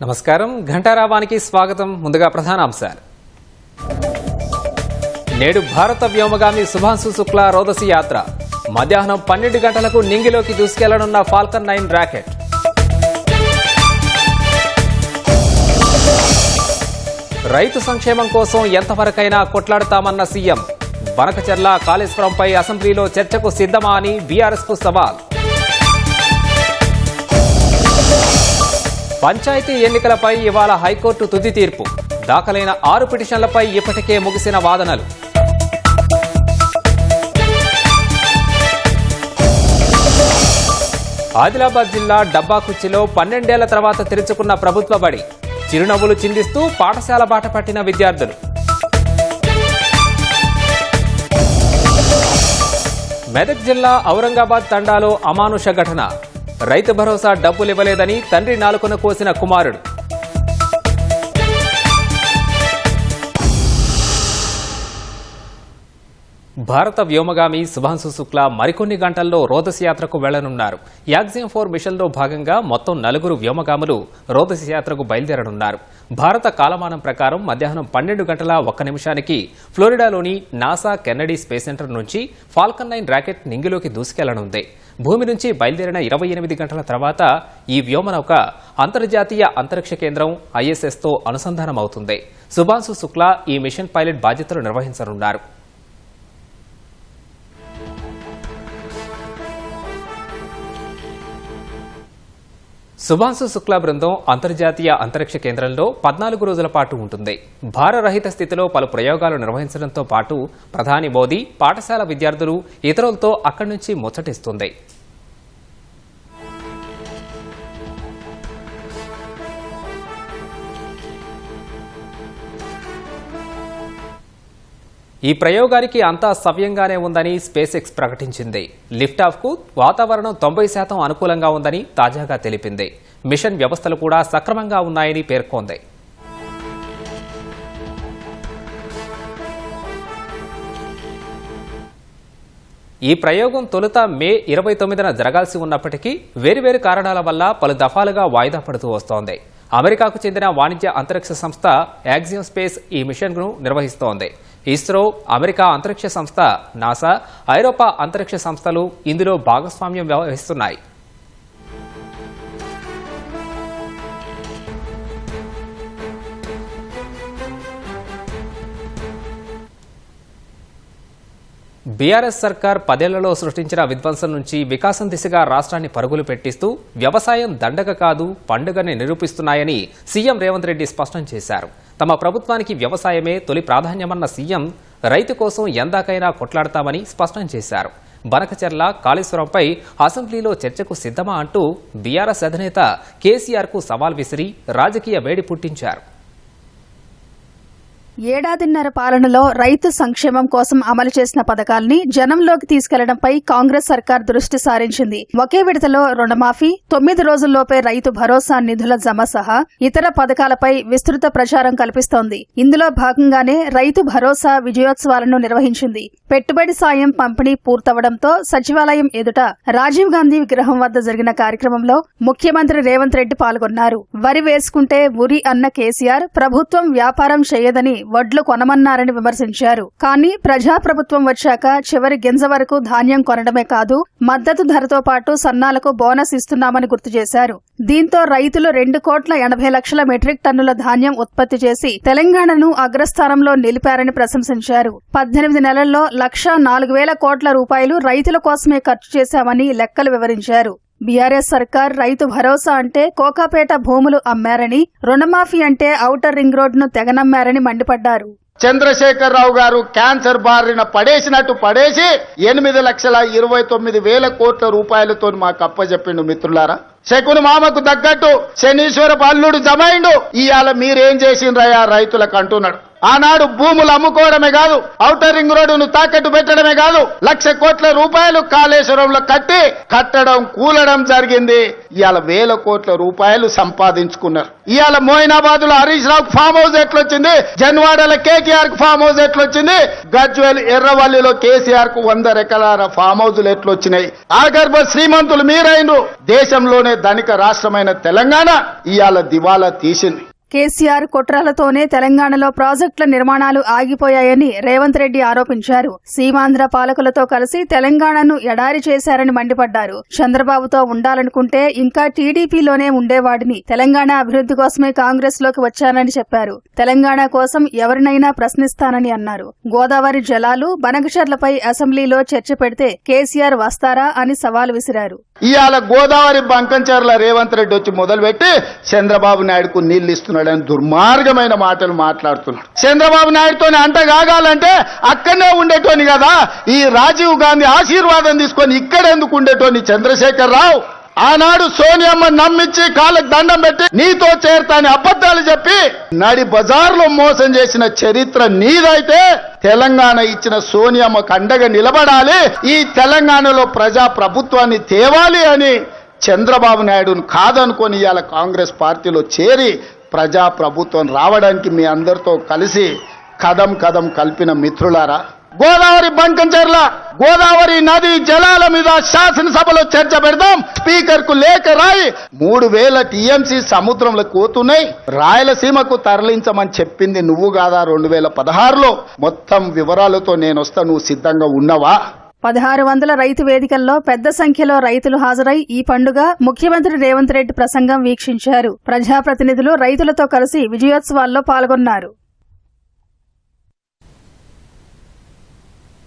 నమస్కారం ఘంటారావానికి స్వాగతం. ముందుగా ప్రధానాంశాలు. నేడు భారత వ్యోమగామి శుభాంశు శుక్లా రోదసి యాత్ర. మధ్యాహ్నం 12 గంటలకు నింగిలోకి దూసుకెళ్లనున్న ఫాల్కన్ 9 రాకెట్. రైతు సంక్షేమం కోసం ఎంతవరకైనా కొట్లాడతామన్న సీఎం. బనకచెర్ల కాళేశ్వరంపై అసెంబ్లీలో చర్చకు సిద్ధమా అని బీఆర్ఎస్ కు సవాల్. పంచాయతీ ఎన్నికలపై ఇవాళ హైకోర్టు తుది తీర్పు. దాఖలైన 6 పిటిషన్లపై ఇప్పటికే ముగిసిన వాదనలు. ఆదిలాబాద్ జిల్లా డబ్బాకుచ్చిలో 12 ఏళ్ల తర్వాత తెరుచుకున్న ప్రభుత్వ బడి. చిరునవ్వులు చిందిస్తూ పాఠశాల బాట పట్టిన విద్యార్థులు. మెదక్ జిల్లా ఔరంగాబాద్ తండాలో అమానుష ఘటన. రైతు భరోసా డబ్బులివ్వలేదని తండ్రి నాలుకను కోసిన కుమారుడు. భారత వ్యోమగామి శుభాంశు శుక్లా మరికొన్ని గంటల్లో రోదసి యాత్రకు వెళ్లనున్నారు. యాక్సియం 4 మిషన్లో భాగంగా మొత్తం 4 వ్యోమగాములు రోదసి యాత్రకు బయలుదేరనున్నారు. భారత కాలమానం ప్రకారం మధ్యాహ్నం 12 గంటల 1 నిమిషానికి ఫ్లోరిడాలోని నాసా కెన్నడీ స్పేస్ సెంటర్ నుంచి ఫాల్కన్ 9 రాకెట్ నింగిలోకి దూసుకెళ్లనుంది. భూమి నుంచి బయలుదేరిన 28 గంటల తర్వాత ఈ వ్యోమనౌక అంతర్జాతీయ అంతరిక్ష కేంద్రం ISSతో అనుసంధానమవుతుంది. శుభాంశు శుక్లా ఈ మిషన్ పైలట్ బాధ్యతలు నిర్వహించనున్నారు. శుభాంశు శుక్లా బృందం అంతర్జాతీయ అంతరిక్ష కేంద్రంలో 14 రోజుల పాటు ఉంటుంది. భారరహిత స్థితిలో పలు ప్రయోగాలు నిర్వహించడంతో పాటు ప్రధాని మోదీ పాఠశాల విద్యార్థులు ఇతరులతో అక్కడి నుంచి ముచ్చటిస్తుంది. ఈ ప్రయోగానికి అంతా సవ్యంగానే ఉందని స్పేస్ ఎక్స్ ప్రకటించింది. లిఫ్ట్ ఆఫ్ కు వాతావరణం 90% అనుకూలంగా ఉందని తాజాగా తెలిపింది. మిషన్ వ్యవస్థలు కూడా సక్రమంగా ఉన్నాయని పేర్కొంది. ఈ ప్రయోగం తొలుత మే 29న జరగాల్సి ఉన్నప్పటికీ వేర్వేరు కారణాల వల్ల పలు దఫాలుగా వాయిదా పడుతూ వస్తోంది. అమెరికాకు చెందిన వాణిజ్య అంతరిక్ష సంస్థ యాక్సియం స్పేస్ ఈ మిషన్ను నిర్వహిస్తోంది. ఇస్రో, అమెరికా అంతరిక్ష సంస్థ నాసా, ఐరోపా అంతరిక్ష సంస్థలు ఇందులో భాగస్వామ్యం వహిస్తున్నాయి. బీఆర్ఎస్ సర్కార్ 10 ఏళ్లలో సృష్టించిన విధ్వంసం నుంచి వికాసం దిశగా రాష్ట్రాన్ని పరుగులు పెట్టిస్తూ వ్యవసాయం దండగ కాదు పండుగని నిరూపిస్తున్నాయని సీఎం రేవంత్ రెడ్డి స్పష్టం చేశారు. తమ ప్రభుత్వానికి వ్యవసాయమే తొలి ప్రాధాన్యమన్న సీఎం రైతు కోసం ఎందాకైనా కొట్లాడతామని స్పష్టం చేశారు. బనకచెర్ల కాళేశ్వరంపై అసెంబ్లీలో చర్చకు సిద్ధమా అంటూ బీఆర్ఎస్ అధినేత కేసీఆర్కు సవాల్ విసిరి రాజకీయ వేడి పుట్టించారు. ఏడాదిన్నర పాలనలో రైతు సంక్షేమం కోసం అమలు చేసిన పథకాల్ని జనంలోకి తీసుకెళ్లడంపై కాంగ్రెస్ సర్కార్ దృష్టి సారించింది. ఒకే విడతలో రుణమాఫీ, 9 రోజుల్లోపే రైతు భరోసా నిధుల జమ సహా ఇతర పథకాలపై విస్తృత ప్రచారం కల్పిస్తోంది. ఇందులో భాగంగానే రైతు భరోసా విజయోత్సవాలను నిర్వహించింది. పెట్టుబడి సాయం పంపిణీ పూర్తవడంతో సచివాలయం ఎదుట రాజీవ్ గాంధీ విగ్రహం వద్ద జరిగిన కార్యక్రమంలో ముఖ్యమంత్రి రేవంత్ రెడ్డి పాల్గొన్నారు. వరి వేసుకుంటే ఉరి అన్న కేసీఆర్ ప్రభుత్వం వ్యాపారం చేయదని వడ్లు కొనమన్నారని విమర్శించారు. కానీ ప్రజాప్రభుత్వం వచ్చాక చివరి గింజ వరకు ధాన్యం కొనడమే కాదు, మద్దతు ధరతో పాటు సన్నాలకు బోనస్ ఇస్తున్నామని గుర్తు చేశారు. దీంతో రైతులు 2,80,00,000 మెట్రిక్ టన్నుల ధాన్యం ఉత్పత్తి చేసి తెలంగాణను అగ్రస్థానంలో నిలిపారని ప్రశంసించారు. 18 నెలల్లో 1,04,000 కోట్ల రూపాయలు రైతుల కోసమే ఖర్చు చేశామని లెక్కలు వివరించారు. బీఆర్ఎస్ సర్కార్ రైతు భరోసా అంటే కోకాపేట భూములు అమ్మారని, రుణమాఫీ అంటే ఔటర్ రింగ్ రోడ్డును తెగనమ్మారని మండిపడ్డారు. చంద్రశేఖరరావు గారు క్యాన్సర్ బారిన పడేసినట్టు పడేసి 8,29,000 కోట్ల రూపాయలతో మాకు అప్పచెప్పిండు. మిత్రులారా, శకుని మామకు తగ్గట్టు శనీశ్వర పల్లుడు జమైండు. ఇవాళ మీరేం చేసిండ్రయా రైతులకు అంటున్నాడు. ఆనాడు భూములు అమ్ముకోవడమే కాదు, ఔటర్ రింగ్ రోడ్డును తాకట్టు పెట్టడమే కాదు, 1,00,000 కోట్ల రూపాయలు కాళేశ్వరంలో కట్టడం కూలడం జరిగింది. ఇవాళ 1,000 కోట్ల రూపాయలు సంపాదించుకున్నారు. ఇవాళ మోయినాబాద్ లో హరీష్ రావు ఫామ్ హౌస్ ఎట్లొచ్చింది, జన్వాడలో కేటీఆర్ కు ఫామ్ హౌస్ ఎట్లొచ్చింది, గజ్వేల్ ఎర్రవల్లిలో కేసీఆర్ కు 100 ఎకరాల ఫామ్ హౌజులు ఎట్లొచ్చినాయి. ఆగర్భ శ్రీమంతులు మీరైండ్రు. దేశంలోనే ధనిక రాష్ట్రమైన తెలంగాణ ఇవాళ దివాలా తీసింది. కేసీఆర్ కుట్రలతోనే తెలంగాణలో ప్రాజెక్టుల నిర్మాణాలు ఆగిపోయాయని రేవంత్ రెడ్డి ఆరోపించారు. సీమాంధ్ర పాలకులతో కలిసి తెలంగాణను ఎడారి చేశారని మండిపడ్డారు. చంద్రబాబుతో ఉండాలనుకుంటే ఇంకా టీడీపీలోనే ఉండేవాడిని, తెలంగాణ అభివృద్ధి కోసమే కాంగ్రెస్ లోకి వచ్చానని చెప్పారు. తెలంగాణ కోసం ఎవరినైనా ప్రశ్నిస్తానని అన్నారు. గోదావరి జలాలు, బనకచర్లపై అసెంబ్లీలో చర్చ పెడితే కేసీఆర్ వస్తారా అని సవాల్ విసిరారు. ఇవాళ గోదావరి బంకంచర్ల రేవంత్ రెడ్డి వచ్చి మొదలుపెట్టి చంద్రబాబు నాయుడుకు నీళ్లు ఇస్తున్నాడని దుర్మార్గమైన మాటలు మాట్లాడుతున్నాడు. చంద్రబాబు నాయుడుతో అంట కాగాలంటే అక్కడనే ఉండేటోని కదా, ఈ రాజీవ్ గాంధీ ఆశీర్వాదం తీసుకొని ఇక్కడెందుకు ఉండేటోని చంద్రశేఖర్ రావు. ఆనాడు సోనియమ్మ నమ్మించి కాళ్ళకు దండం పెట్టి నీతో చేరతాని అబద్ధాలు చెప్పి నడి బజార్లో మోసం చేసిన చరిత్ర నీదైతే తెలంగాణ ఇచ్చిన సోనియమ్మకు అండగా నిలబడాలి, ఈ తెలంగాణలో ప్రజా ప్రభుత్వాన్ని తేవాలి అని చంద్రబాబు నాయుడును కాదనుకొని ఇవాళ కాంగ్రెస్ పార్టీలో చేరి ప్రజా ప్రభుత్వం రావడానికి మీ అందరితో కలిసి కదం కలిపిన మిత్రులారా, గోదావరి బంకంచర్ల గోదావరి నది జలాల మీద శాసనసభలో చర్చ పెడదాం, స్పీకర్ కు లేఖ రాయి 3,000 టీఎంసీ సముద్రంలో పోతున్నాయి, రాయలసీమకు తరలించమని చెప్పింది నువ్వు కాదా 2016లో? మొత్తం వివరాలతో నేను వస్తా, నువ్వు సిద్ధంగా ఉన్నవా? 1600 రైతు వేదికల్లో పెద్ద సంఖ్యలో రైతులు హాజరై ఈ పండుగ ముఖ్యమంత్రి రేవంత్ రెడ్డి ప్రసంగం వీక్షించారు. ప్రజాప్రతినిధులు రైతులతో కలిసి విజయోత్సవాల్లో పాల్గొన్నారు.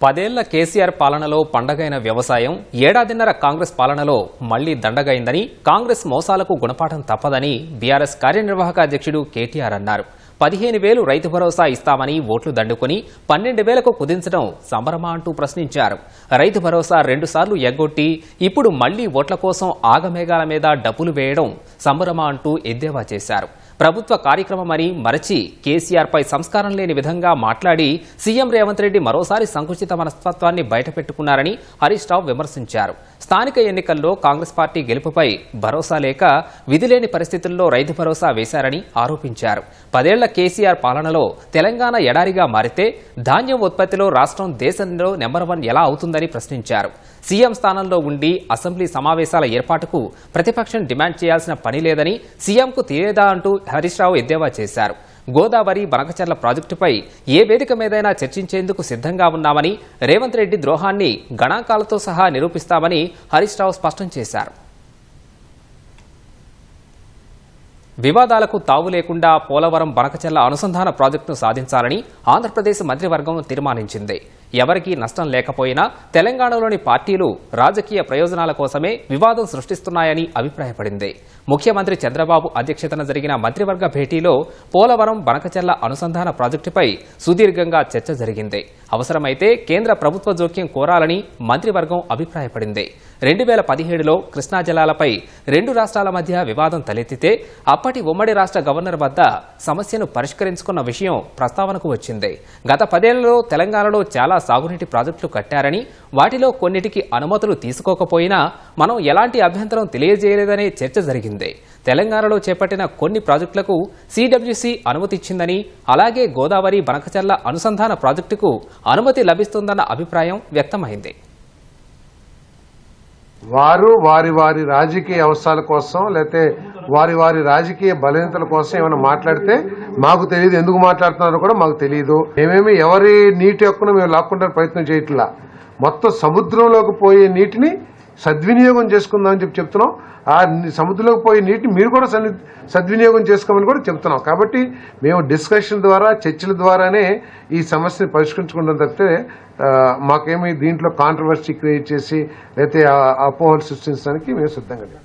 10 ఏళ్ల కేసీఆర్ పాలనలో పండగైన వ్యవసాయం, ఏడాదిన్నర కాంగ్రెస్ పాలనలో మళ్లీ దండగైందని, కాంగ్రెస్ మోసాలకు గుణపాఠం తప్పదని బీఆర్ఎస్ కార్యనిర్వాహక అధ్యక్షుడు కేటీఆర్ అన్నారు. 15,000 రైతు భరోసా ఇస్తామని ఓట్లు దండుకుని 12,000కు కుదించడం సంబరమా అంటూ ప్రశ్నించారు. రైతు భరోసా 2 సార్లు ఎగ్గొట్టి ఇప్పుడు మళ్లీ ఓట్ల కోసం ఆగమేఘాల మీద డబ్బులు వేయడం సంబరమా అంటూ ఎద్దేవా చేశారు. ప్రభుత్వ కార్యక్రమమని మరచి కేసీఆర్పై సంస్కారం లేని విధంగా మాట్లాడి సీఎం రేవంత్ రెడ్డి మరోసారి సంకుచిత మనస్తత్వాన్ని బయటపెట్టుకున్నారని హరీష్ రావు విమర్శించారు. స్థానిక ఎన్నికల్లో కాంగ్రెస్ పార్టీ గెలుపుపై భరోసా లేక విధిలేని పరిస్థితుల్లో రైతు భరోసా వేశారని ఆరోపించారు. 10 ఏళ్ల కేసీఆర్ పాలనలో తెలంగాణ ఎడారిగా మారితే ధాన్యం ఉత్పత్తిలో రాష్ట్రం దేశంలో నెంబర్ 1 ఎలా అవుతుందని ప్రశ్నించారు. సీఎం స్థానంలో ఉండి అసెంబ్లీ సమావేశాల ఏర్పాటుకు ప్రతిపక్షం డిమాండ్ చేయాల్సిన పని లేదని సీఎంకు తెలియదా అంటూ హరీష్ రావు ఎద్దేవా చేశారు. గోదావరి బనకచర్ల ప్రాజెక్టుపై ఏ వేదిక మీదైనా చర్చించేందుకు సిద్ధంగా ఉన్నామని, రేవంత్ రెడ్డి ద్రోహాన్ని గణాంకాలతో సహా నిరూపిస్తామని హరీష్ రావు స్పష్టం చేశారు. వివాదాలకు తావు లేకుండా పోలవరం బనకచర్ల అనుసంధాన ప్రాజెక్టును సాధించాలని ఆంధ్రప్రదేశ్ మంత్రివర్గం తీర్మానించింది. ఎవరికీ నష్టం లేకపోయినా తెలంగాణలోని పార్టీలు రాజకీయ ప్రయోజనాల కోసమే వివాదం సృష్టిస్తున్నాయని అభిప్రాయపడింది. ముఖ్యమంత్రి చంద్రబాబు అధ్యక్షతన జరిగిన మంత్రివర్గ భేటీలో పోలవరం బనకచర్ల అనుసంధాన ప్రాజెక్టుపై సుదీర్ఘంగా చర్చ జరిగింది. అవసరమైతే కేంద్ర ప్రభుత్వ జోక్యం కోరాలని మంత్రివర్గం అభిప్రాయపడింది. 2017లో కృష్ణా జలాలపై 2 రాష్ట్రాల మధ్య వివాదం తలెత్తితే అప్పటి ఉమ్మడి రాష్ట్ర గవర్నర్ వద్ద సమస్యను పరిష్కరించుకున్న విషయం ప్రస్తావనకు వచ్చింది. గత 10 ఏళ్లలో తెలంగాణలో చాలా సాగునీటి ప్రాజెక్టులు కట్టారని, వాటిలో కొన్నిటికి అనుమతులు తీసుకోకపోయినా మనం ఎలాంటి అభ్యంతరం తెలియజేయలేదనే చర్చ జరిగింది. తెలంగాణలో చేపట్టిన కొన్ని ప్రాజెక్టులకు సిడబ్ల్యూసీ అనుమతి ఇచ్చిందని, అలాగే గోదావరి బనకచర్ల అనుసంధాన ప్రాజెక్టుకు అనుమతి లభిస్తుందన్న అభిప్రాయం వ్యక్తమైంది. వారు వారి రాజకీయ అవసరాల కోసం లేకపోతే వారి రాజకీయ బలహీనతల కోసం ఏమైనా మాట్లాడితే మాకు తెలియదు, ఎందుకు మాట్లాడుతున్నారో కూడా మాకు తెలియదు. మేమేమి ఎవరి నీటి హక్కును మేము లాక్కుంటే ప్రయత్నం చేయట్లా. మొత్తం సముద్రంలోకి పోయే నీటిని సద్వినియోగం చేసుకుందామని చెప్తున్నాం. ఆ సముద్రంలోకి పోయే నీటిని మీరు కూడా సద్వినియోగం చేసుకోమని కూడా చెప్తున్నాం. కాబట్టి మేము డిస్కషన్ ద్వారా, చర్చల ద్వారానే ఈ సమస్యను పరిష్కరించుకుంటాం తప్పితే మాకేమి దీంట్లో కాంట్రవర్సీ క్రియేట్ చేసి లేకపోతే అపోహలు సృష్టించడానికి మేము సిద్ధంగా లేము.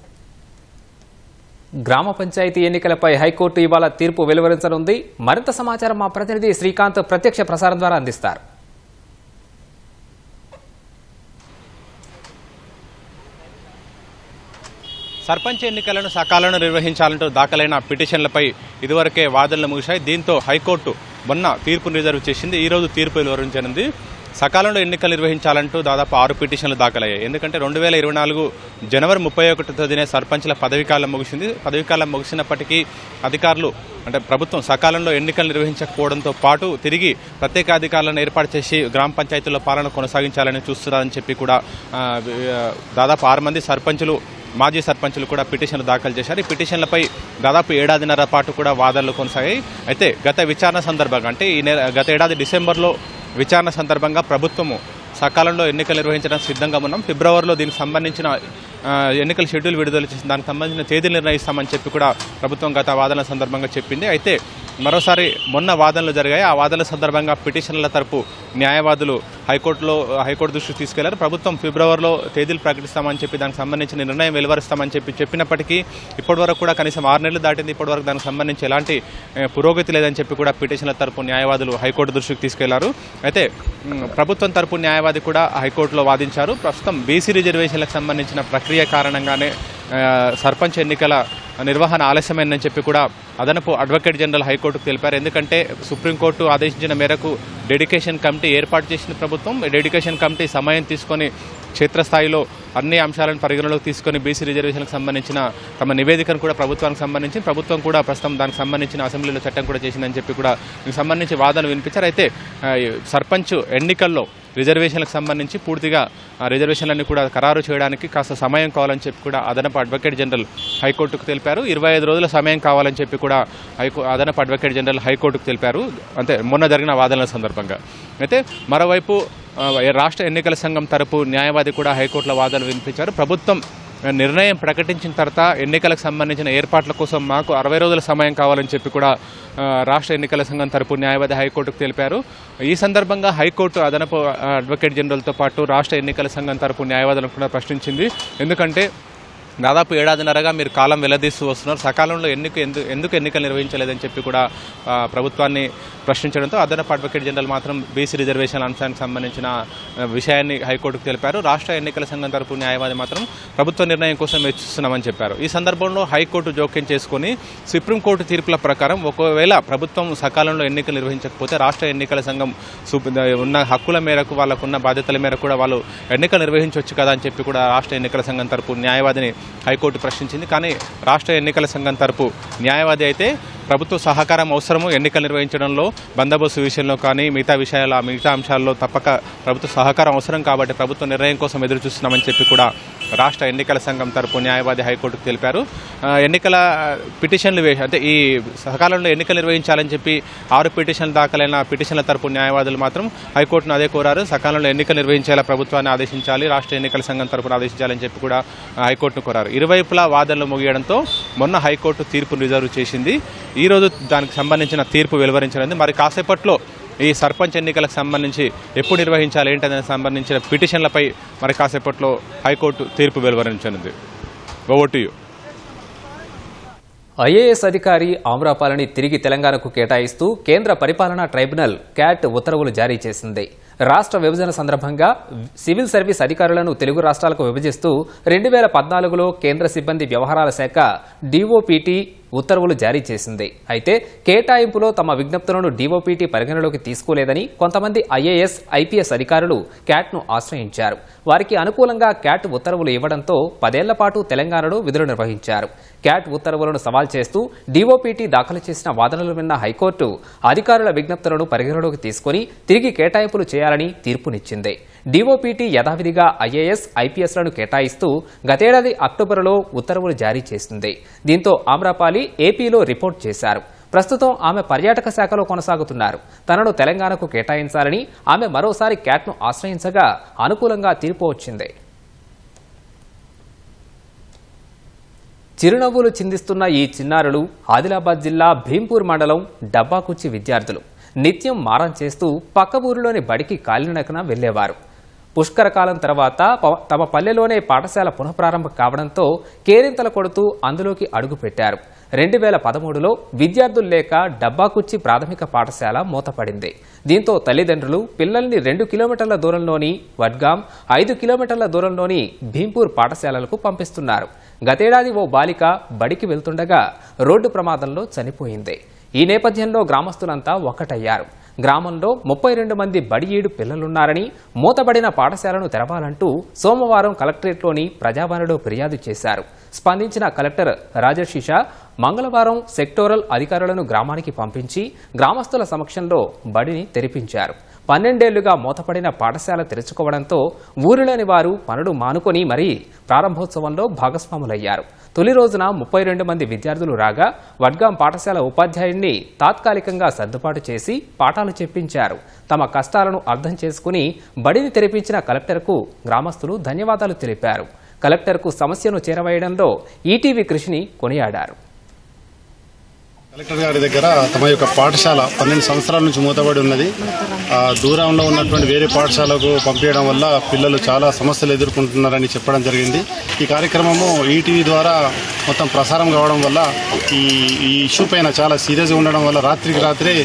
గ్రామ పంచాయతీ ఎన్నికలపై హైకోర్టు ఇవాళ తీర్పు వెలువరించనుంది. మరింత సమాచారం మా ప్రతినిధి శ్రీకాంత్ ప్రత్యక్ష ప్రసారం ద్వారా అందిస్తారు. సర్పంచ్ ఎన్నికలను సకాలంలో నిర్వహించాలంటూ దాఖలైన పిటిషన్లపై ఇదివరకే వాదనలు ముగిశాయి. దీంతో హైకోర్టు మొన్న తీర్పును రిజర్వ్ చేసింది. ఈరోజు తీర్పు వెలువరించనుంది. సకాలంలో ఎన్నికలు నిర్వహించాలంటూ దాదాపు 6 పిటిషన్లు దాఖలయ్యాయి. ఎందుకంటే 2024 జనవరి 31వ తేదీనే సర్పంచ్ల పదవీకాలం ముగిసింది. పదవీకాలం ముగిసినప్పటికీ అధికారులు అంటే ప్రభుత్వం సకాలంలో ఎన్నికలు నిర్వహించకపోవడంతో పాటు తిరిగి ప్రత్యేక అధికారులను ఏర్పాటు చేసి గ్రామ పంచాయతీల్లో పాలన కొనసాగించాలని చూస్తున్నారని చెప్పి కూడా దాదాపు 6 మంది సర్పంచులు మాజీ సర్పంచులు కూడా పిటిషన్లు దాఖలు చేశారు. ఈ పిటిషన్లపై దాదాపు 1.5 ఏడాదిన్నర పాటు కూడా వాదనలు కొనసాగాయి. అయితే గత విచారణ సందర్భంగా అంటే గత ఏడాది డిసెంబర్లో విచారణ సందర్భంగా ప్రభుత్వము సకాలంలో ఎన్నికలు నిర్వహించడం సిద్ధంగా ఉన్నాం. ఫిబ్రవరిలో దీనికి సంబంధించిన ఎన్నికల షెడ్యూల్ విడుదల చేసి దానికి సంబంధించిన తేదీలు నిర్ణయిస్తామని చెప్పి కూడా ప్రభుత్వం గత వాదనల సందర్భంగా చెప్పింది. అయితే మరోసారి మొన్న వాదనలు జరిగాయి. ఆ వాదనల సందర్భంగా పిటిషన్ల తరపు న్యాయవాదులు హైకోర్టు దృష్టికి తీసుకెళ్లారు. ప్రభుత్వం ఫిబ్రవరిలో తేదీలు ప్రకటిస్తామని చెప్పి దానికి సంబంధించిన నిర్ణయం వెలువరిస్తామని చెప్పినప్పటికీ ఇప్పటివరకు కూడా కనీసం 6 నెలలు దాటింది. ఇప్పటివరకు దానికి సంబంధించి ఎలాంటి పురోగతి లేదని చెప్పి కూడా పిటిషన్ల తరపు న్యాయవాదులు హైకోర్టు దృష్టికి తీసుకెళ్లారు. అయితే ప్రభుత్వం తరపు న్యాయవాది కూడా హైకోర్టులో వాదించారు. ప్రస్తుతం బీసీ రిజర్వేషన్లకు సంబంధించిన ప్రక్రియ కారణంగానే సర్పంచ్ ఎన్నికల నిర్వహణ ఆలస్యమైందని చెప్పి కూడా అదనపు అడ్వకేట్ జనరల్ హైకోర్టుకు తెలిపారు. ఎందుకంటే సుప్రీంకోర్టు ఆదేశించిన మేరకు డెడికేషన్ కమిటీ ఏర్పాటు చేసిన ప్రభుత్వం డెడికేషన్ కమిటీ సమయం తీసుకొని క్షేత్రస్థాయిలో అన్ని అంశాలను పరిగణలోకి తీసుకొని బీసీ రిజర్వేషన్లకు సంబంధించిన తమ నివేదికను కూడా ప్రభుత్వం కూడా ప్రస్తుతం దానికి సంబంధించిన అసెంబ్లీలో చట్టం కూడా చేసిందని చెప్పి కూడా దీనికి సంబంధించి వాదనలు వినిపించారు. అయితే సర్పంచ్ ఎన్నికల్లో రిజర్వేషన్లకు సంబంధించి పూర్తిగా రిజర్వేషన్లన్నీ కూడా ఖరారు చేయడానికి కాస్త సమయం కావాలని చెప్పి కూడా అదనపు అడ్వకేట్ జనరల్ హైకోర్టుకు తెలిపారు. 25 రోజుల సమయం కావాలని చెప్పి కూడా అదనపు అడ్వకేట్ జనరల్ హైకోర్టుకు తెలిపారు. అంటే మొన్న జరిగిన వాదనల సందర్భంగా. అయితే మరోవైపు రాష్ట్ర ఎన్నికల సంఘం తరపు న్యాయవాది కూడా హైకోర్టులో వాదనలు వినిపించారు. ప్రభుత్వం నిర్ణయం ప్రకటించిన తర్వాత ఎన్నికలకు సంబంధించిన ఏర్పాట్ల కోసం మాకు 60 రోజుల సమయం కావాలని చెప్పి కూడా రాష్ట్ర ఎన్నికల సంఘం తరపు న్యాయవాది హైకోర్టుకు తెలిపారు. ఈ సందర్భంగా హైకోర్టు అదనపు అడ్వకేట్ జనరల్తో పాటు రాష్ట్ర ఎన్నికల సంఘం తరపు న్యాయవాదులను కూడా ప్రశ్నించింది. ఎందుకంటే దాదాపు 1.5 ఏడాదిన్నరగా మీరు కాలం వెల్లదీస్తూ వస్తున్నారు, సకాలంలో ఎందుకు ఎన్నికలు నిర్వహించలేదని చెప్పి కూడా ప్రభుత్వాన్ని ప్రశ్నించడంతో అదనపు అడ్వకేట్ జనరల్ మాత్రం బీసీ రిజర్వేషన్ అంశానికి సంబంధించిన విషయాన్ని హైకోర్టుకు తెలిపారు. రాష్ట్ర ఎన్నికల సంఘం తరపు న్యాయవాది మాత్రం ప్రభుత్వ నిర్ణయం కోసం వేచిస్తున్నామని చెప్పారు. ఈ సందర్భంలో హైకోర్టు జోక్యం చేసుకుని సుప్రీంకోర్టు తీర్పుల ప్రకారం ఒకవేళ ప్రభుత్వం సకాలంలో ఎన్నికలు నిర్వహించకపోతే రాష్ట్ర ఎన్నికల సంఘం ఉన్న హక్కుల మేరకు వాళ్ళకున్న బాధ్యతల మేరకు కూడా వాళ్ళు ఎన్నికలు నిర్వహించవచ్చు కదా అని చెప్పి కూడా రాష్ట్ర ఎన్నికల సంఘం తరపు న్యాయవాదిని హైకోర్టు ప్రశ్నించింది. కానీ రాష్ట్ర ఎన్నికల సంఘం తరపు న్యాయవాది అయితే ప్రభుత్వ సహకారం అవసరము ఎన్నికలు నిర్వహించడంలో, బందోబస్తు విషయంలో కానీ మిగతా అంశాల్లో తప్పక ప్రభుత్వ సహకారం అవసరం కాబట్టి ప్రభుత్వ నిర్ణయం కోసం ఎదురు చూస్తున్నామని చెప్పి కూడా రాష్ట్ర ఎన్నికల సంఘం తరపు న్యాయవాది హైకోర్టుకు తెలిపారు. ఎన్నికల పిటిషన్లు అంటే ఈ సకాలంలో ఎన్నికలు నిర్వహించాలని చెప్పి 6 పిటిషన్లు దాఖలైన పిటిషన్ల తరపు న్యాయవాదులు మాత్రం హైకోర్టును అదే కోరారు. సకాలంలో ఎన్నికలు నిర్వహించేలా ప్రభుత్వాన్ని ఆదేశించాలి, రాష్ట్ర ఎన్నికల సంఘం తరపున ఆదేశించాలని చెప్పి కూడా హైకోర్టును కోరారు. ఇరువైపులా వాదనలు ముగియడంతో మొన్న హైకోర్టు తీర్పును రిజర్వ్ చేసింది. ఈ రోజు దానికి సంబంధించిన తీర్పు వెలువరించనుంది. మరి కాసేపట్లో ఈ సర్పంచ్ ఎన్నికలకు సంబంధించి ఎప్పుడు నిర్వహించాలి ఏంటనే సంబంధించిన పిటిషన్లపై మరి కాసేపట్లో హైకోర్టు తీర్పు వెలువరించనుంది. Over to you. ఐఏఎస్ అధికారి ఆమ్రపాలిని తిరిగి తెలంగాణకు కేటాయిస్తూ కేంద్ర పరిపాలనా ట్రైబ్యునల్ క్యాట్ ఉత్తర్వులు జారీ చేసింది. రాష్ట్ర విభజన సందర్భంగా సివిల్ సర్వీస్ అధికారులను తెలుగు రాష్ట్రాలకు విభజిస్తూ 2014లో కేంద్ర సిబ్బంది వ్యవహారాల శాఖ డీఓపీటీ ఉత్తర్వులు జారీ చేసింది. అయితే కేటాయింపులో తమ విజ్ఞప్తులను డీఓపీటీ పరిగణలోకి తీసుకోలేదని కొంతమంది ఐఏఎస్, ఐపీఎస్ అధికారులు క్యాట్ను ఆశ్రయించారు. వారికి అనుకూలంగా క్యాట్ ఉత్తర్వులు ఇవ్వడంతో 10 ఏళ్ల పాటు తెలంగాణలో విధులు నిర్వహించారు. క్యాట్ ఉత్తర్వులను సవాల్ చేస్తూ డీఓపీటీ దాఖలు చేసిన వాదనలు విన్న హైకోర్టు అధికారుల విజ్ఞప్తులను పరిగణలోకి తీసుకుని తిరిగి కేటాయింపులు చేయాలని తీర్పునిచ్చింది. డీఓపీటీ యథావిధిగా ఐఏఎస్, ఐపీఎస్లను కేటాయిస్తూ గతేడాది అక్టోబర్లో ఉత్తర్వులు జారీ చేసింది. దీంతో ఆమ్రపాలి ఏపీలో రిపోర్ట్ చేశారు. ప్రస్తుతం ఆమె పర్యాటక శాఖలో కొనసాగుతున్నారు. తనను తెలంగాణకు కేటాయించాలని ఆమె మరోసారి క్యాట్ను ఆశ్రయించగా అనుకూలంగా తీర్పు వచ్చింది. చిరునవ్వులు చిందిస్తున్న ఈ చిన్నారులు ఆదిలాబాద్ జిల్లా భీంపూర్ మండలం డబ్బాకుచ్చి విద్యార్థులు. నిత్యం మారం చేస్తూ పక్క ఊరిలోని బడికి కాలినడకన వెళ్లేవారు. పుష్కరకాలం తర్వాత తమ పల్లెలోనే పాఠశాల పునఃప్రారంభం కావడంతో కేరింతలు కొడుతూ అందులోకి అడుగుపెట్టారు. 2013లో విద్యార్థులు లేక డబ్బాకుచ్చి ప్రాథమిక పాఠశాల మూతపడింది. దీంతో తల్లిదండ్రులు పిల్లల్ని 2 కిలోమీటర్ల దూరంలోని వడ్గాం, 5 కిలోమీటర్ల దూరంలోని భీంపూర్ పాఠశాలలకు పంపిస్తున్నారు. గతేడాది ఓ బాలిక బడికి వెళ్తుండగా రోడ్డు ప్రమాదంలో చనిపోయింది. ఈ నేపథ్యంలో గ్రామస్తులంతా ఒక్కటయ్యారు. గ్రామంలో 32 మంది బడిఈడు పిల్లలున్నారని, మూతబడిన పాఠశాలను తెరవాలంటూ సోమవారం కలెక్టరేట్లోని ప్రజావాణిలో ఫిర్యాదు చేశారు. స్పందించిన కలెక్టర్ రాజర్షిషా మంగళవారం సెక్టోరల్ అధికారులను గ్రామానికి పంపించి గ్రామస్తుల సమక్షంలో బడిని తెరిపించారు. 12 ఏళ్లుగా మూతపడిన పాఠశాల తెరుచుకోవడంతో ఊరిలోని వారు పనులు మానుకొని మరీ ప్రారంభోత్సవంలో భాగస్వాములయ్యారు. తొలి రోజున 32 మంది విద్యార్థులు రాగా వడ్గాం పాఠశాల ఉపాధ్యాయుడిని తాత్కాలికంగా సర్దుబాటు చేసి పాఠాలు చెప్పించారు. తమ కష్టాలను అర్థం చేసుకుని బడిని తెరిపించిన కలెక్టర్కు గ్రామస్తులు ధన్యవాదాలు తెలిపారు. కలెక్టర్కు సమస్యను చేరవేయడంలో ఈటీవీ కృషిని కొనియాడారు. కలెక్టర్ గారి దగ్గర తమ యొక్క పాఠశాల 12 సంవత్సరాల నుంచి మూతబడి ఉన్నది. దూరంలో ఉన్నటువంటి వేరే పాఠశాలకు పంపించడం వల్ల పిల్లలు చాలా సమస్యలు ఎదుర్కొంటున్నారని చెప్పడం జరిగింది. ఈ కార్యక్రమము ఈటీవీ ద్వారా మొత్తం ప్రసారం కావడం వల్ల ఈ ఇష్యూ పైన చాలా సీరియస్గా ఉండడం వల్ల రాత్రికి రాత్రే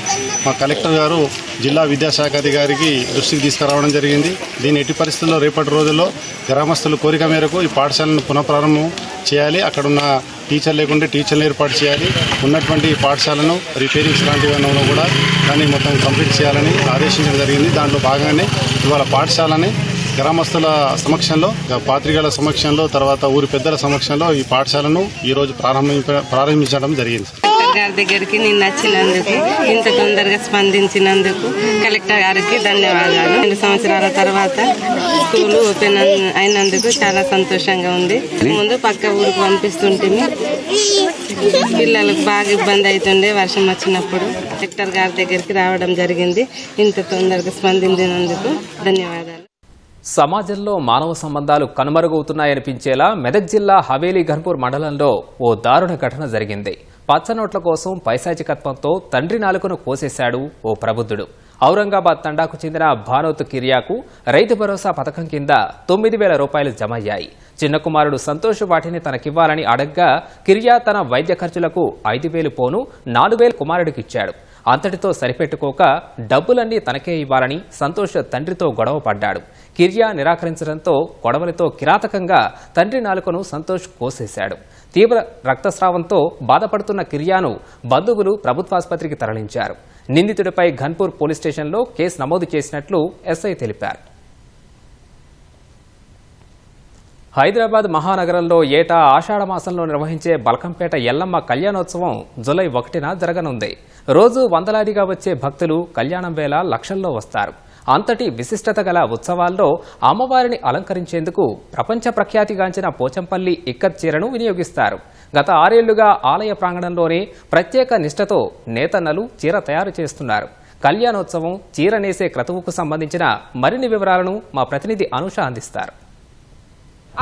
మా కలెక్టర్ గారు జిల్లా విద్యాశాఖ అధికారికి దృష్టికి తీసుకురావడం జరిగింది. దీని ఎట్టి పరిస్థితుల్లో రేపటి రోజుల్లో గ్రామస్తుల కోరిక మేరకు ఈ పాఠశాలను పునఃప్రారంభం చేయాలి. అక్కడున్న టీచర్ లేకుంటే టీచర్లు ఏర్పాటు చేయాలి. ఉన్నటువంటి పాఠశాలను రిపేరింగ్స్ లాంటివన్నీ కూడా దాన్ని మొత్తం కంప్లీట్ చేయాలని ఆదేశించడం జరిగింది. దాంట్లో భాగంగానే ఇవాళ పాఠశాలని గ్రామస్తుల సమక్షంలో, పాత్రికేయుల సమక్షంలో, తర్వాత ఊరి పెద్దల సమక్షంలో ఈ పాఠశాలను ఈరోజు ప్రారంభించడం జరిగింది. కలెక్టర్ గారి దగ్గరికి నేను వచ్చినందుకు, ఇంత తొందరగా స్పందించినందుకు కలెక్టర్ గారికి ధన్యవాదాలు. 2 సంవత్సరాల తర్వాత స్కూల్ ఓపెన్ అయినందుకు చాలా సంతోషంగా ఉంది. ముందు పక్క ఊరికి పంపిస్తుంటే పిల్లలకు బాగా ఇబ్బంది అవుతుండే వర్షం వచ్చినప్పుడు. కలెక్టర్ గారి దగ్గరికి రావడం జరిగింది. ఇంత తొందరగా స్పందించినందుకు ధన్యవాదాలు. సమాజంలో మానవ సంబంధాలు కనుమరుగవుతున్నాయనిపించేలా మెదక్ జిల్లా హవేలీ ఘన్పూర్ మండలంలో ఓ దారుణ ఘటన జరిగింది. పచ్చనోట్ల కోసం పైశాచికత్వంతో తండ్రి నాలుకను కోసేశాడు ఓ ప్రబుద్ధుడు. ఔరంగాబాద్ తండాకు చెందిన భానోత్ కిర్యాకు రైతు భరోసా పథకం కింద 9,000 రూపాయలు జమయ్యాయి. చిన్న కుమారుడు సంతోష్ వాటిని తనకివ్వాలని అడగ్గా కిర్యా తన వైద్య ఖర్చులకు 5,000 పోను 4,000 కుమారుడికిచ్చాడు. అంతటితో సరిపెట్టుకోక డబ్బులన్నీ తనకే ఇవ్వాలని సంతోష్ తండ్రితో గొడవ పడ్డాడు. కిర్యా నిరాకరించడంతో గొడవలతో కిరాతకంగా తండ్రి నాలుకను సంతోష్ కోసేశాడు. తీవ్ర రక్తస్రావంతో బాధపడుతున్న కిర్యాను బంధువులు ప్రభుత్వాసుపత్రికి తరలించారు. నిందితుడిపై ఘన్పూర్ పోలీస్ స్టేషన్లో కేసు నమోదు చేసినట్లు ఎస్ఐ తెలిపారు. హైదరాబాద్ మహానగరంలో ఏటా ఆషాఢమాసంలో నిర్వహించే బల్కంపేట ఎల్లమ్మ కళ్యాణోత్సవం జూలై 1న జరగనుంది. రోజు వందలాదిగా వచ్చే భక్తులు కళ్యాణం వేళ లక్షల్లో వస్తారు. అంతటి విశిష్టత గల ఉత్సవాల్లో అమ్మవారిని అలంకరించేందుకు ప్రపంచ ప్రఖ్యాతిగాంచిన పోచంపల్లి ఇక్కత్ చీరను వినియోగిస్తారు. గత 6 ఏళ్లుగా ఆలయ ప్రాంగణంలోనే ప్రత్యేక నిష్ఠతో నేతన్నలు చీర తయారు చేస్తున్నారు. కళ్యాణోత్సవం, చీర నేసే క్రతువుకు సంబంధించిన మరిన్ని వివరాలను మా ప్రతినిధి అనుష అందిస్తారు.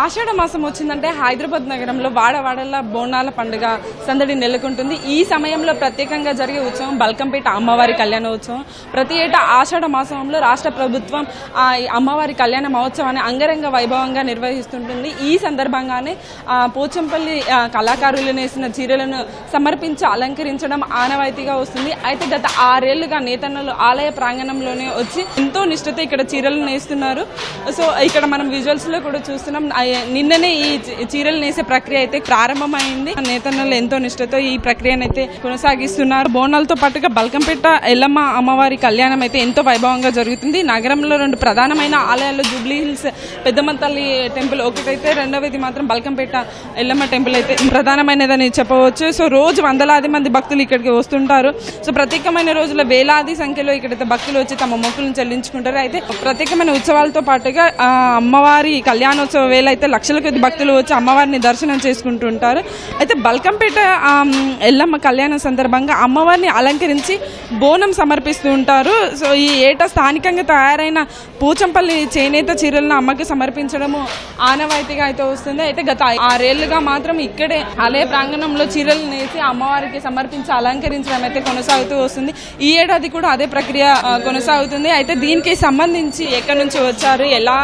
ఆషాఢ మాసం వచ్చిందంటే హైదరాబాద్ నగరంలో వాడవాడల బోనాల పండుగ సందడి నెలకొంటుంది. ఈ సమయంలో ప్రత్యేకంగా జరిగే ఉత్సవం బల్కంపేట అమ్మవారి కళ్యాణోత్సవం. ప్రతి ఏటా ఆషాఢ మాసంలో రాష్ట్ర ప్రభుత్వం అమ్మవారి కళ్యాణ మహోత్సవాన్ని అంగరంగ వైభవంగా నిర్వహిస్తుంటుంది. ఈ సందర్భంగానే పోచంపల్లి కళాకారులు నేసిన చీరలను సమర్పించి అలంకరించడం ఆనవాయితీగా వస్తుంది. అయితే గత 6 ఏళ్లుగా నేతన్నలు ఆలయ ప్రాంగణంలోనే వచ్చి ఎంతో నిష్ఠతో ఇక్కడ చీరలు నేస్తున్నారు. సో ఇక్కడ మనం విజువల్స్ లో కూడా చూస్తున్నాం. నిన్ననే ఈ చీరలు నేసే ప్రక్రియ అయితే ప్రారంభమైంది. నేతన్నలు ఎంతో నిష్ఠతో ఈ ప్రక్రియను అయితే కొనసాగిస్తున్నారు. బోనాలతో పాటుగా బల్కంపేట ఎల్లమ్మ అమ్మవారి కళ్యాణం అయితే ఎంతో వైభవంగా జరుగుతుంది. నగరంలో 2 ప్రధానమైన ఆలయాల్లో జూబ్లీ హిల్స్ పెద్దమ్మ తల్లి టెంపుల్ ఒకటైతే, రెండవది మాత్రం బల్కంపేట ఎల్లమ్మ టెంపుల్ అయితే ప్రధానమైనదని చెప్పవచ్చు. సో రోజు వందలాది మంది భక్తులు ఇక్కడికి వస్తుంటారు. సో ప్రత్యేకమైన రోజుల్లో వేలాది సంఖ్యలో ఇక్కడైతే భక్తులు వచ్చి తమ మొక్కులను చెల్లించుకుంటారు. అయితే ప్రత్యేకమైన ఉత్సవాలతో పాటుగా అమ్మవారి కళ్యాణోత్సవ వేళ అయితే లక్షల కొద్ది భక్తులు వచ్చి అమ్మవారిని దర్శనం చేసుకుంటుంటారు. అయితే బల్కంపేట ఎల్లమ్మ కళ్యాణం సందర్భంగా అమ్మవారిని అలంకరించి బోనం సమర్పిస్తూ ఉంటారు. సో ఈ ఏటా స్థానికంగా తయారైన పోచంపల్లి చేనేత చీరలను అమ్మకి సమర్పించడము ఆనవాయితీగా అయితే వస్తుంది. అయితే గత 6 ఏళ్లుగా మాత్రం ఇక్కడే ఆలయ ప్రాంగణంలో చీరలు నేసి అమ్మవారికి సమర్పించి అలంకరించడం అయితే కొనసాగుతూ వస్తుంది. ఈ ఏడాది కూడా అదే ప్రక్రియ కొనసాగుతుంది. అయితే దీనికి సంబంధించి ఎక్కడి నుంచి వచ్చారు, ఎలా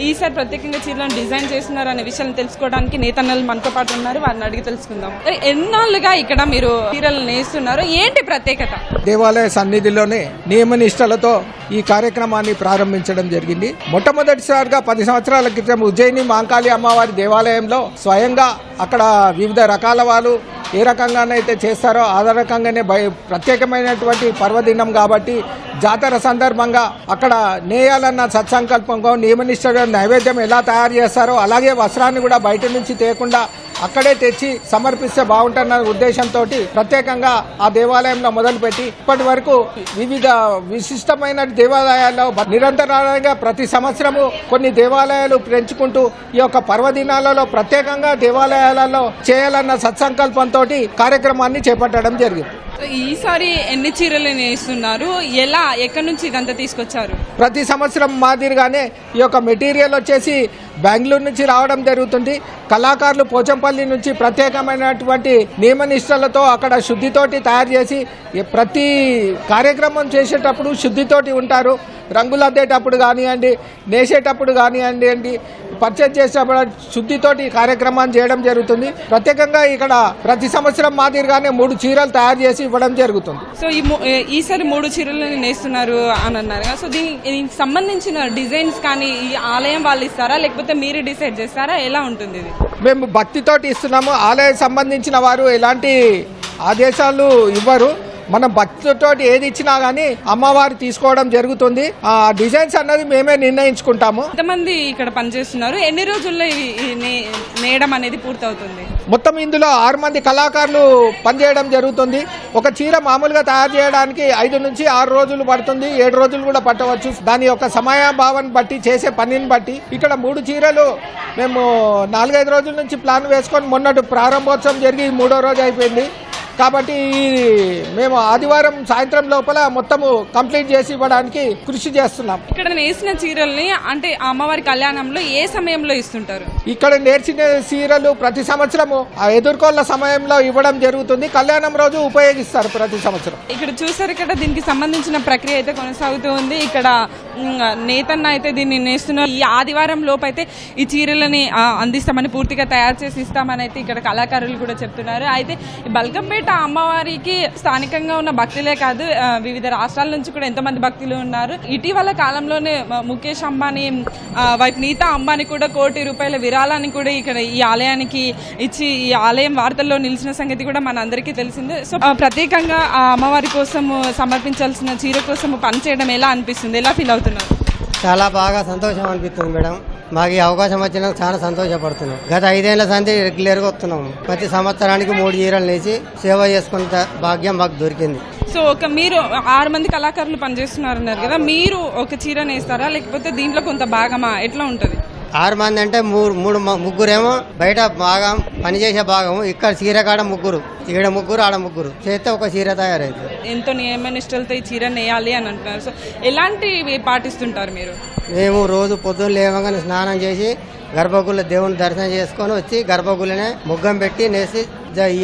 ఈసారి ప్రత్యేకంగా చీరలను డిజైన్ చేస్తున్నారు అనే విషయాన్ని తెలుసుకోవడానికి నేతన్నలు మనతో పాటు ఉన్నారు. వారిని అడిగి తెలుసుకుందాం. ఎన్నాళ్ళుగా ఇక్కడ మీరు చీరలు నేస్తున్నారు, ఏంటి ప్రత్యేకత? దేవాలయ సన్నిధిలోనే నియమ నిష్టలతో ఈ కార్యక్రమాన్ని ప్రారంభించడం జరిగింది. మొట్టమొదటిసారిగా 10 సంవత్సరాల క్రితం ఉజ్జయిని మాంకాళి అమ్మవారి దేవాలయంలో స్వయంగా అక్కడ వివిధ రకాల వాళ్ళు ఏ రకంగానైతే చేస్తారో ఆ రకంగానే ప్రత్యేకమైనటువంటి పర్వదినం కాబట్టి జాతర సందర్భంగా అక్కడ నేయాలన్న సత్సంకల్పంగా నియమనిష్ట నైవేద్యం ఎలా తయారు చేస్తారో అలాగే వస్త్రాన్ని కూడా బయట నుంచి తేకుండా అక్కడే తెచ్చి సమర్పిస్తే బాగుంటుందన్న ఉద్దేశంతో ప్రత్యేకంగా ఆ దేవాలయంలో మొదలుపెట్టి ఇప్పటి వరకు వివిధ విశిష్టమైన దేవాలయాల్లో నిరంతరంగా ప్రతి సంవత్సరము కొన్ని దేవాలయాలు పెంచుకుంటూ ఈ యొక్క పర్వదినాలలో ప్రత్యేకంగా దేవాలయాలలో చేయాలన్న సత్సంకల్పంతో కార్యక్రమాన్ని చేపట్టడం జరిగింది. ఈసారి ఎన్ని చీరలు నేస్తున్నారు, ఎలా, ఎక్కడి నుంచి ఇదంతా తీసుకొచ్చారు? ప్రతి సంవత్సరం మాదిరిగానే ఈ యొక్క మెటీరియల్ వచ్చేసి బెంగళూరు నుంచి రావడం జరుగుతుంది. కళాకారులు పోచంపల్లి నుంచి ప్రత్యేకమైనటువంటి నియమనిష్టలతో అక్కడ శుద్ధితోటి తయారు చేసి ప్రతి కార్యక్రమం చేసేటప్పుడు శుద్ధితోటి ఉంటారు. రంగులు అద్దేటప్పుడు కానివ్వండి, నేసేటప్పుడు కానివ్వండి, పర్చేజ్ చేసేటప్పుడు శుద్ధితోటి కార్యక్రమాన్ని చేయడం జరుగుతుంది. ప్రత్యేకంగా ఇక్కడ ప్రతి సంవత్సరం మాదిరిగానే 3 చీరలు తయారు చేసి ఇవ్వడం జరుగుతుంది. సో ఈసారి 3 చీరలను నేస్తున్నారు అని అన్నారు. సో దీనికి సంబంధించిన డిజైన్స్ కానీ ఈ ఆలయం వాళ్ళు ఇస్తారా, లేకపోతే మీరు డిసైడ్ చేస్తారా, ఎలా ఉంటుంది ఇది? మేము భక్తితోటి ఇస్తున్నాము. ఆలయం సంబంధించిన వారు ఎలాంటి ఆదేశాలు ఇవ్వరు. మనం భక్తితో ఏది ఇచ్చినా గానీ అమ్మవారు తీసుకోవడం జరుగుతుంది. ఆ డిజైన్స్ అన్నది మేమే నిర్ణయించుకుంటాము. ఎంతమంది ఇక్కడ పనిచేస్తున్నారు, ఎన్ని రోజుల్లో నేయడం అనేది పూర్తవుతుంది? మొత్తం ఇందులో 6 మంది కళాకారులు పనిచేయడం జరుగుతుంది. ఒక చీర మామూలుగా తయారు చేయడానికి 5 నుంచి 6 రోజులు పడుతుంది, 7 రోజులు కూడా పట్టవచ్చు. దాని యొక్క సమయభావాన్ని బట్టి, చేసే పనిని బట్టి. ఇక్కడ 3 చీరలు మేము 4-5 రోజుల నుంచి ప్లాన్ వేసుకొని మొన్నటి ప్రారంభోత్సవం జరిగి 3వ రోజు అయిపోయింది. కాబట్టి మేము ఆదివారం సాయంత్రం లోపల మొత్తము కంప్లీట్ చేసి ఇవ్వడానికి కృషి చేస్తున్నాం. ఇక్కడ నేసిన చీరల్ని అంటే అమ్మవారి కళ్యాణంలో ఏ సమయంలో ఇస్తుంటారు? ఇక్కడ నేర్చిన చీరలు ప్రతి సంవత్సరము ఎదుర్కోళ్ళ సమయంలో ఇవ్వడం జరుగుతుంది. కళ్యాణం రోజు ఉపయోగిస్తారు ప్రతి సంవత్సరం. ఇక్కడ చూసారు, ఇక్కడ దీనికి సంబంధించిన ప్రక్రియ అయితే కొనసాగుతూ ఉంది. ఇక్కడ నేతన్న అయితే దీన్ని నేస్తున్నారు. ఈ ఆదివారం లోపు అయితే ఈ చీరలని అందిస్తామని, పూర్తిగా తయారు చేసి ఇస్తామని అయితే ఇక్కడ కళాకారులు కూడా చెప్తున్నారు. అయితే బల్కంపేట అమ్మవారికి స్థానికంగా ఉన్న భక్తులే కాదు, వివిధ రాష్ట్రాల నుంచి కూడా ఎంతో మంది భక్తులు ఉన్నారు. ఇటీవల కాలంలోనే ముఖేష్ అంబానీ వైఫ్ నీతా అంబానీ కూడా ₹1 కోటి విరాళాన్ని కూడా ఇక్కడ ఈ ఆలయానికి ఇచ్చి ఈ ఆలయం వార్తల్లో నిలిచిన సంగతి కూడా మన అందరికీ తెలిసిందే. సో ప్రత్యేకంగా ఆ అమ్మవారి కోసం సమర్పించాల్సిన చీర కోసం పనిచేయడం ఎలా అనిపిస్తుంది, ఎలా ఫీల్ అవుతున్నారు? చాలా బాగా సంతోషం అనిపిస్తుంది మేడం. మాకు ఈ అవకాశం వచ్చినందుకు చాలా సంతోషపడుతున్నాం. గత 5 ఏళ్ల సంది రెగ్యులర్గా వస్తున్నాము. ప్రతి సంవత్సరానికి 3 చీరలు నేసి సేవ చేసుకునే భాగ్యం మాకు దొరికింది. సో మీరు 6 మంది కళాకారులు పనిచేస్తున్నారన్నారు కదా, మీరు ఒక చీర నేస్తారా, లేకపోతే దీంట్లో కొంత భాగమా, ఎట్లా ఉంటుంది? 6 మంది అంటే ముగ్గురేమో బయట భాగం పనిచేసే భాగము, ఇక్కడ చీర కాడ ముగ్గురు, ఇక్కడ ముగ్గురు, ఆడ ముగ్గురు చేస్తే ఒక చీర తయారైంది. ఎంతో నియమనిష్టలతో ఈ చీర నేయాలి అని అంటున్నారు. సో ఎలాంటివి పాటిస్తుంటారు మీరు? మేము రోజు పొద్దున్న లేవగానే స్నానం చేసి గర్భగుళ్ళ దేవుని దర్శనం చేసుకొని వచ్చి గర్భగుళ్ళనే ముగ్గం పెట్టి నేసి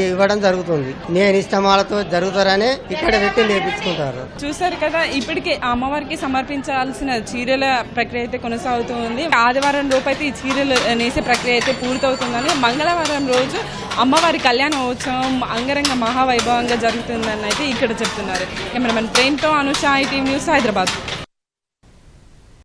ఇవ్వడం జరుగుతుంది. నేను ఇష్టమాలతో జరుగుతారని ఇక్కడ పెట్టి నేర్పించుకుంటారు. చూసారు కదా, ఇప్పటికే అమ్మవారికి సమర్పించాల్సిన చీరల ప్రక్రియ అయితే కొనసాగుతూ ఉంది. ఆదివారం లోపు అయితే ఈ చీరలు నేసే ప్రక్రియ అయితే పూర్తవుతుందని, మంగళవారం రోజు అమ్మవారి కళ్యాణోత్సవం అంగరంగ మహావైభవంగా జరుగుతుందని అయితే ఇక్కడ చెప్తున్నారు. కెమెరామెన్ ప్రేమ్తో అనుష, ITV న్యూస్, హైదరాబాద్.